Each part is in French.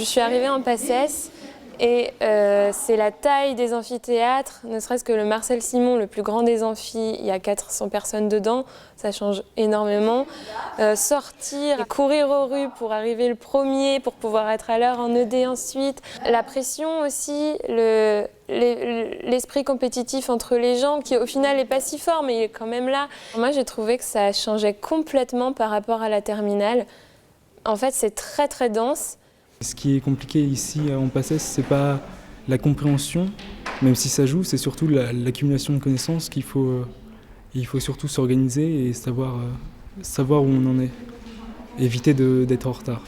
suis arrivée en PACES et c'est la taille des amphithéâtres, ne serait-ce que le Marcel Simon, le plus grand des amphis, il y a 400 personnes dedans, ça change énormément. Sortir et courir aux rues pour arriver le premier, pour pouvoir être à l'heure en ED ensuite. La pression aussi, l'esprit compétitif entre les gens qui au final n'est pas si fort mais il est quand même là. Moi j'ai trouvé que ça changeait complètement par rapport à la terminale. En fait c'est très très dense. Ce qui est compliqué ici en PACES, c'est pas la compréhension, même si ça joue, c'est surtout l'accumulation de connaissances qu'il faut, il faut surtout s'organiser et savoir où on en est, éviter d'être en retard.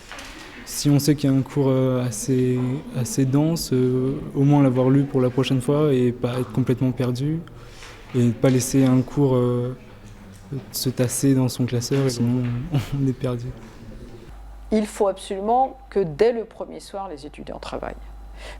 Si on sait qu'il y a un cours assez dense, au moins l'avoir lu pour la prochaine fois et pas être complètement perdu et ne pas laisser un cours se tasser dans son classeur, sinon on est perdu. Il faut absolument que dès le premier soir, les étudiants travaillent,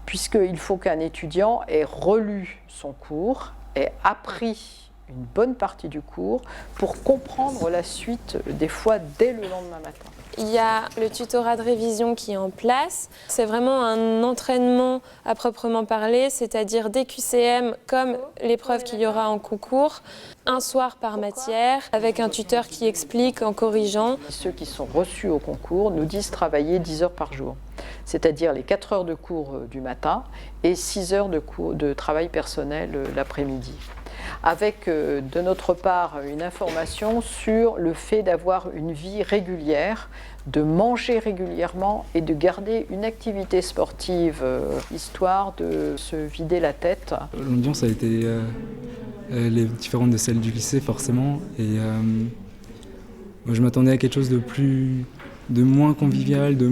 puisqu'il faut qu'un étudiant ait relu son cours, ait appris une bonne partie du cours pour comprendre la suite, des fois dès le lendemain matin. Il y a le tutorat de révision qui est en place. C'est vraiment un entraînement à proprement parler, c'est-à-dire des QCM comme l'épreuve qu'il y aura en concours, un soir par matière, avec un tuteur qui explique en corrigeant. Ceux qui sont reçus au concours nous disent travailler 10 heures par jour, c'est-à-dire les 4 heures de cours du matin et 6 heures de travail personnel l'après-midi. Avec de notre part une information sur le fait d'avoir une vie régulière, de manger régulièrement et de garder une activité sportive, histoire de se vider la tête. L'ambiance a été différente de celle du lycée forcément, et moi, je m'attendais à quelque chose de moins convivial, de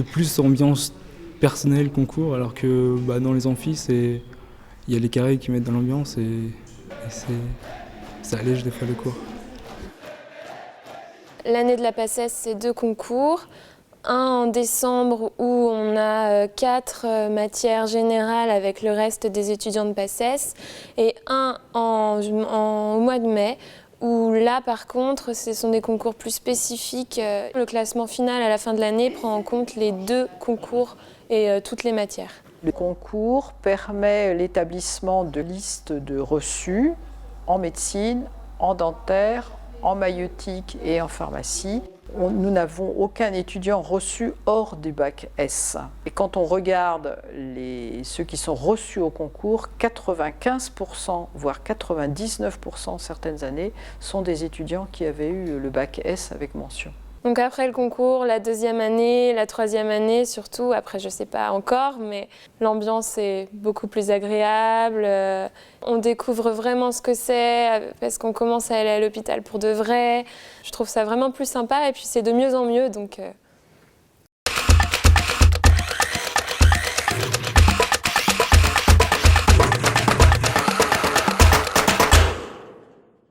plus ambiance personnelle concours, alors que dans les amphis, il y a les carrés qui mettent dans l'ambiance et ça allège des fois le cours. L'année de la PACES, c'est 2 concours. Un en décembre où on a 4 matières générales avec le reste des étudiants de PACES et un au mois de mai où là par contre ce sont des concours plus spécifiques. Le classement final à la fin de l'année prend en compte les 2 concours et toutes les matières. Le concours permet l'établissement de listes de reçus en médecine, en dentaire, en maïeutique et en pharmacie. Nous n'avons aucun étudiant reçu hors du bac S. Et quand on regarde ceux qui sont reçus au concours, 95%, voire 99% certaines années, sont des étudiants qui avaient eu le bac S avec mention. Donc après le concours, la 2e année, la 3e année surtout, après je sais pas encore, mais l'ambiance est beaucoup plus agréable. On découvre vraiment ce que c'est parce qu'on commence à aller à l'hôpital pour de vrai. Je trouve ça vraiment plus sympa et puis c'est de mieux en mieux donc